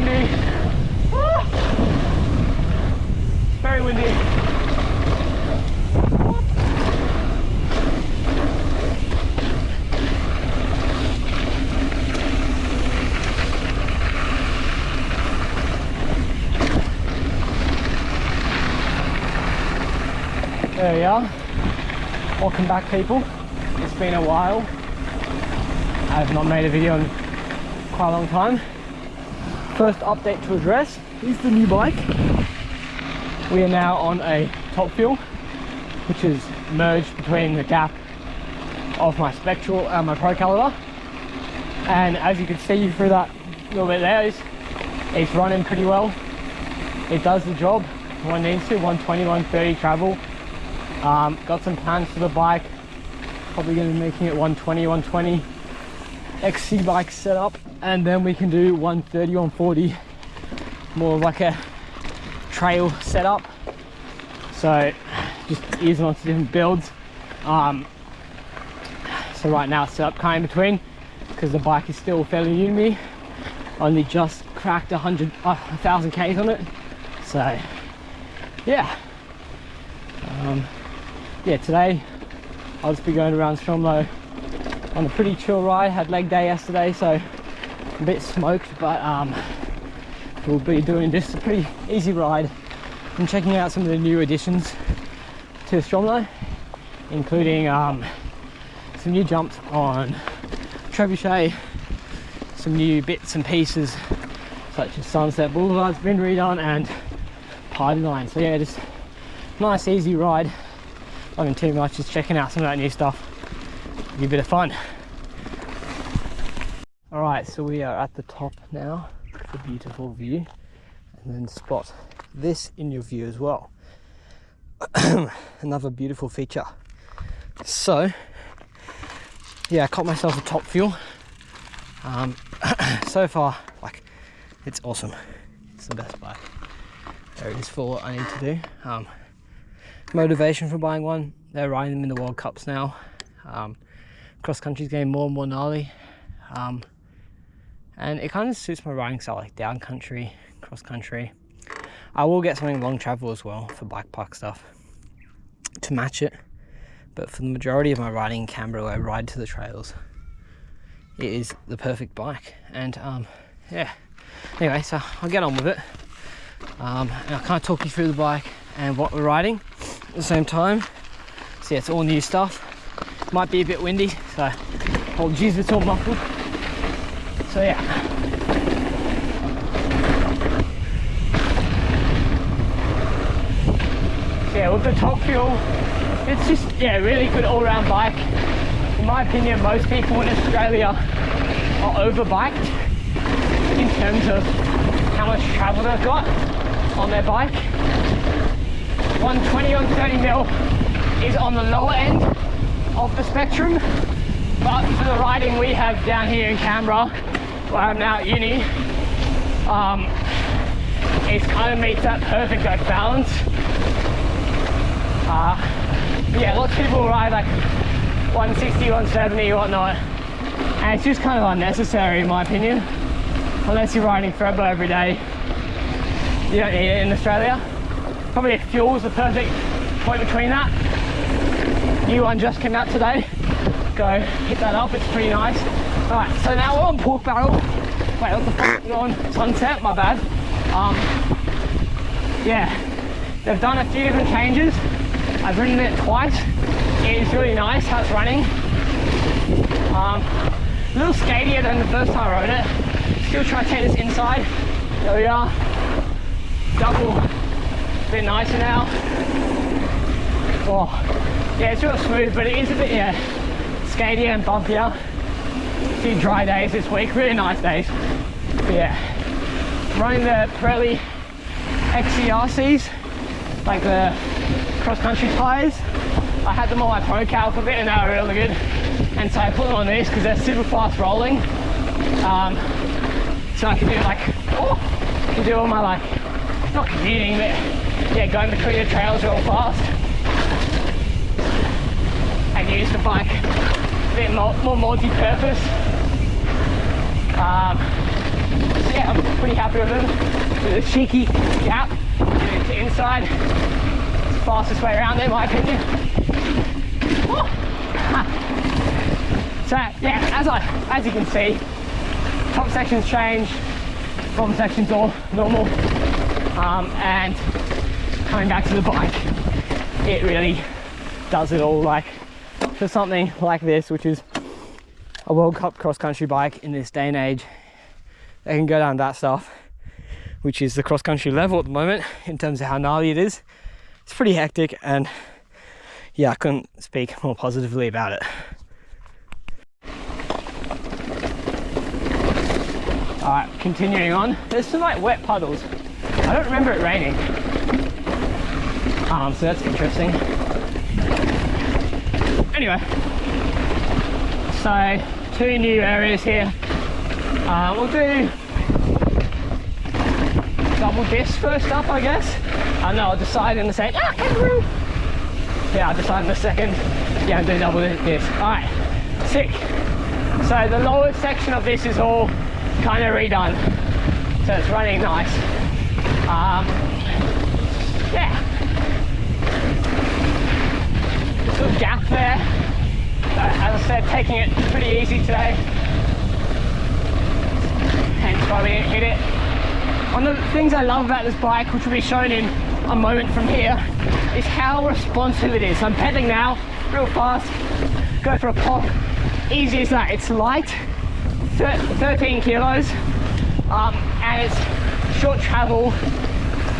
windy. Very windy. There we are. Welcome back, people. It's been a while. I have not made a video in quite a long time. First update to address is the new bike. We are now on a top fuel, which is merged between the gap of my Spectral and my Pro caliber. And as you can see through that little bit there, it's running pretty well. It does the job one needs to, 120, 130 travel. Got some plans for the bike. Probably going to be making it 120, 120 XC bike setup, and then we can do 130, 140, more of like a trail setup. So just easing onto different builds. So right now it's set up kind of in between because the bike is still fairly new to me. Only just cracked 1,000 Ks on it. So yeah. Yeah, today I'll just be going around Stromlo on a pretty chill ride. Had leg day yesterday, so a bit smoked, but we'll be doing just a pretty easy ride and checking out some of the new additions to Stromlo, including some new jumps on Trebuchet, some new bits and pieces such as Sunset Boulevard's been redone, and Party Line. So yeah, just nice easy ride. Nothing too much, just checking out some of that new stuff. Be a bit of fun. Alright, so we are at the top now. It's a beautiful view. And then spot this in your view as well. Another beautiful feature. So yeah, I caught myself a top fuel. So far, like, it's awesome. It's the best bike. There it is for what I need to do. Motivation for buying one, they're riding them in the World Cups now. Cross country's getting more and more gnarly, and it kind of suits my riding style, like down country, cross country. I will get something long travel as well for bike park stuff to match it, but for the majority of my riding in Canberra, where I ride to the trails, it is the perfect bike. And yeah, anyway, so I'll get on with it, and I'll kind of talk you through the bike and what we're riding at the same time. So yeah, it's all new stuff. Might be a bit windy, so apologies if it's all muffled. So yeah. So yeah, with the top fuel, it's just, yeah, really good all-round bike. In my opinion, most people in Australia are overbiked in terms of how much travel they've got on their bike. 120, 130 mil is on the lower end of the spectrum, but for the riding we have down here in Canberra, where I'm now at uni, it kind of meets that perfect like balance. Yeah, lots of people ride like 160, 170, whatnot, and it's just kind of unnecessary in my opinion, unless you're riding Threadbow every day. You don't need it in Australia. Probably fuel is the perfect point between that. New one just came out today. Go hit that up, it's pretty nice. Alright, so now we're on Pork Barrel. Wait, what the fuck is on? Sunset, my bad. Yeah, they've done a few different changes. I've ridden it twice. It is really nice how it's running. A little skatier than the first time I rode it. Still try to take this inside. There we are. Double. A bit nicer now. Oh, yeah, it's real smooth, but it is a bit, yeah, skatier and bumpier. A few dry days this week, really nice days. But yeah, running the Pirelli XCRCs, like the cross-country tyres. I had them on my Pro Cal for a bit and they were really good. And so I put them on these because they're super fast rolling. So I can do like, I can do all my like, not commuting, but yeah, going between the trails real fast. And use the bike a bit more multi-purpose. So yeah, Pretty happy with them. With a cheeky gap to inside. It's the fastest way around there, in my opinion. So yeah, as you can see, top sections change, bottom sections all normal, and coming back to the bike, it really does it all. Like for something like this, which is a World Cup cross-country bike in this day and age, they can go down that stuff, which is the cross-country level at the moment in terms of how gnarly it is. It's pretty hectic, and yeah, I couldn't speak more positively about it. Alright, continuing on. There's some like wet puddles. I don't remember it raining. So that's interesting. Anyway, so 2 new areas here. We'll do double disc first up, I guess. No, I'll decide in the second. Kangaroo! Yeah, I'll decide in a second. Yeah, I'm doing double disc. Alright, sick. So the lower section of this is all kind of redone, so it's running nice. Yeah, good gap there. As I said, taking it pretty easy today, hence why we didn't hit it. One of the things I love about this bike, which will be shown in a moment from here, is how responsive it is. I'm pedaling now, real fast, go for a pop, easy as that. It's light, 13 kilos, and it's short travel,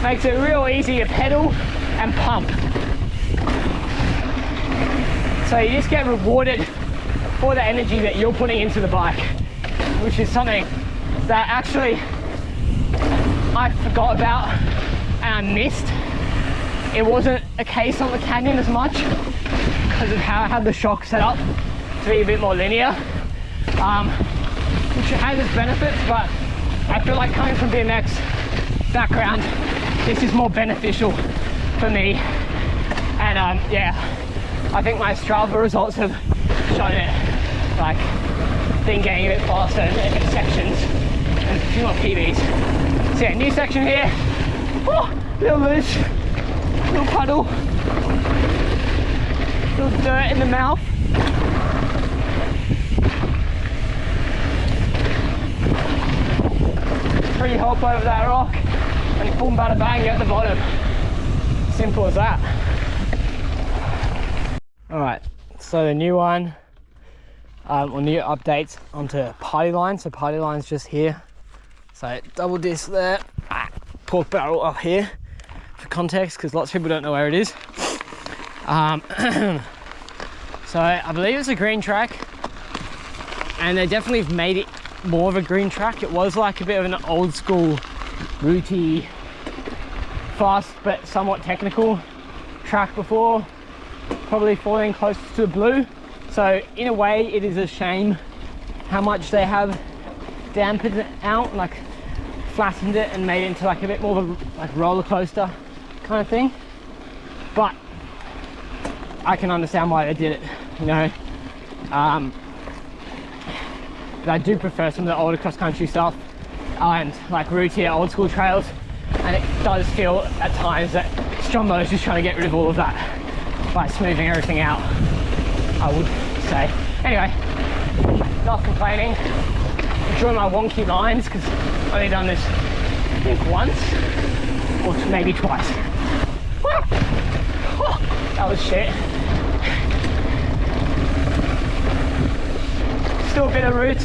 makes it real easy to pedal and pump. So you just get rewarded for the energy that you're putting into the bike, which is something that actually I forgot about and I missed. It wasn't a case on the Canyon as much because of how I had the shock set up to be a bit more linear, which has its benefits, but I feel like coming from BMX background, this is more beneficial for me. And yeah, I think my Strava results have shown it. Like, been getting a bit faster in different sections and a few more PBs. So yeah, new section here. Oh, little loose, little puddle, little dirt in the mouth. Free hop over that rock and boom bada bang at the bottom. Simple as that. Alright, so the new one, or new updates onto party line. So party line's just here. So double disc there, pork barrel up here for context, because lots of people don't know where it is. So I believe it's a green track, and they definitely have made it more of a green track. It was like a bit of an old school, rooty, fast but somewhat technical track before, probably falling close to the blue. So in a way it is a shame how much they have dampened it out, like flattened it and made it into like a bit more of a like roller coaster kind of thing. But I can understand why they did it, you know. But I do prefer some of the older cross-country stuff and like rootier old school trails, and it does feel at times that Stromlo is just trying to get rid of all of that by smoothing everything out, I would say. Anyway, enough complaining. Enjoy my wonky lines, because I've only done this I think once or maybe twice. That was shit. Still a bit of root,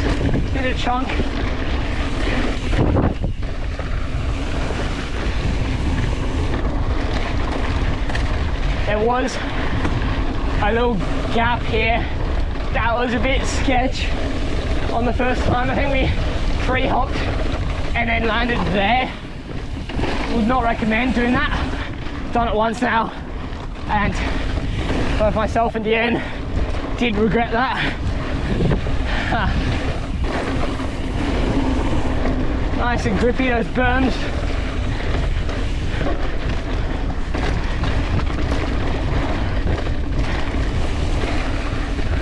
bit of chunk. There was a little gap here that was a bit sketch on the first time. I think we free hopped and then landed there. Would not recommend doing that. Done it once now, and both myself and Deanne did regret that. Nice and grippy, those berms.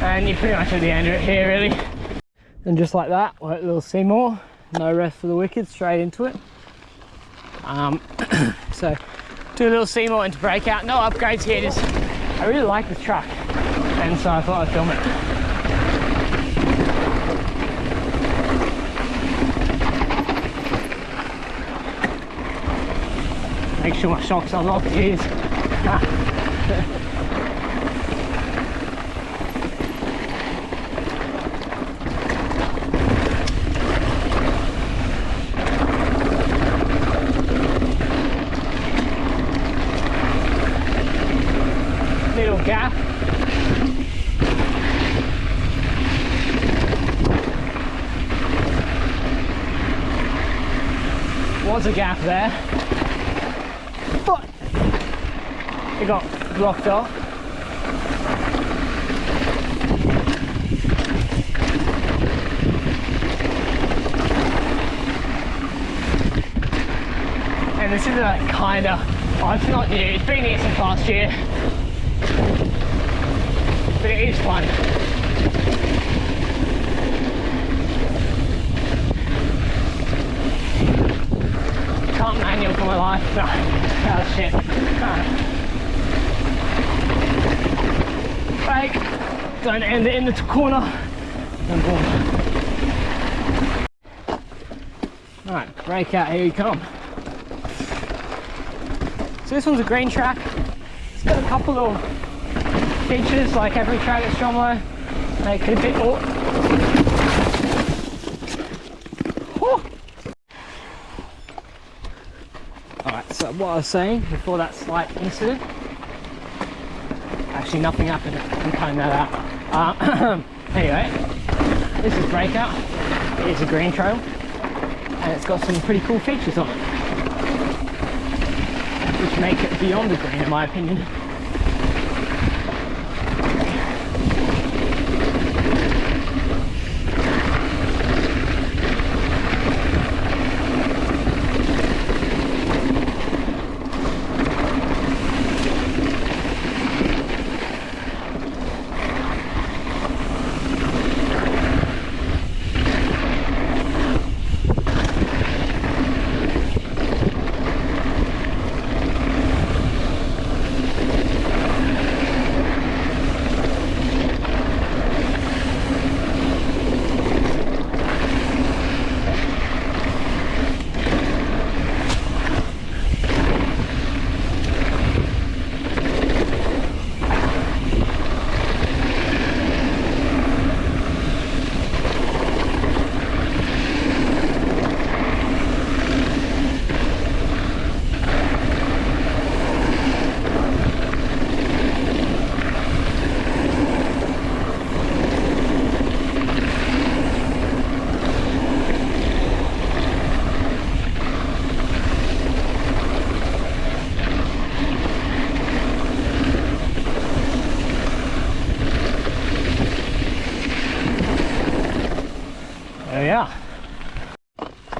And you're pretty much at the end of it here, really. And just like that, we're at little Seymour. no rest for the wicked, straight into it. So do a little Seymour into Breakout. No upgrades here, just I really like this truck, and so I thought I'd film it. Make sure my shocks are locked. Jeez. Little gap. Was a gap there, but it got blocked off. And this is a kinda, oh, it's not new, it's been here since last year, but it is fun. Can't manual for my life. No, that was shit. Brake, don't end it in the corner, and boom. Alright, Breakout, here you come. So this one's a green track. It's got a couple of features like every track at Stromlo, make it a bit more. Alright, so what I was saying before that slight incident, actually nothing happened, I'm cutting that out. Anyway, this is Breakout. It is a green trail and it's got some pretty cool features on it, which make it beyond the green in my opinion. Yeah.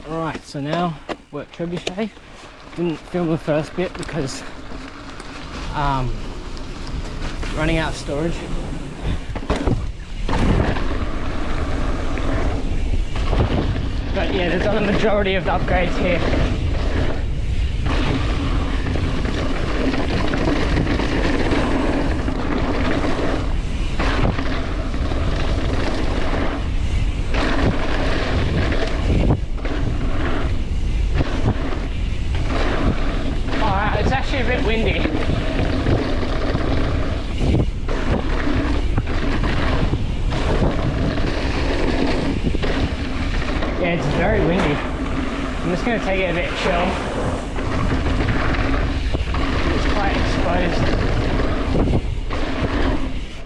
Alright, so now we're at Trebuchet. Didn't film the first bit because running out of storage. But yeah, they've done the majority of the upgrades here. A bit windy. Yeah, it's very windy. I'm just going to take it a bit chill. It's quite exposed.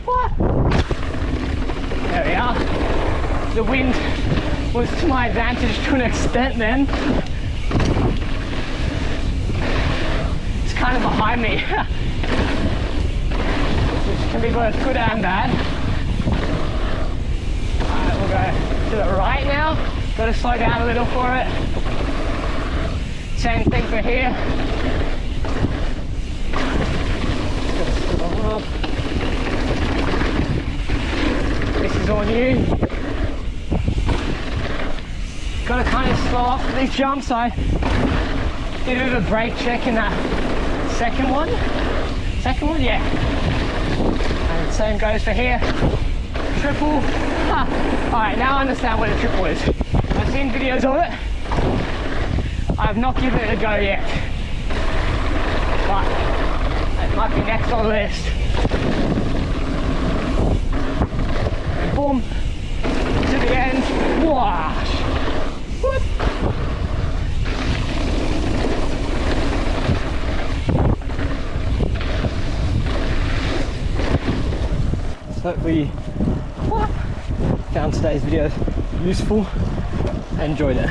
What? There we are. The wind was to my advantage to an extent then. Kind of behind me, which can be both good and bad. Alright, we'll go to the right now. Got to slow down a little for it. Same thing for here. Just gotta slow up. This is all new. Gotta kind of slow up for these jumps. I did a bit of a brake check in that second one, yeah. And the same goes for here. Triple. Alright, now I understand what a triple is. I've seen videos of it. I have not given it a go yet. But it might be next on the list. And boom. To the end. Wash. Whoop. So hopefully found today's video useful and enjoyed it.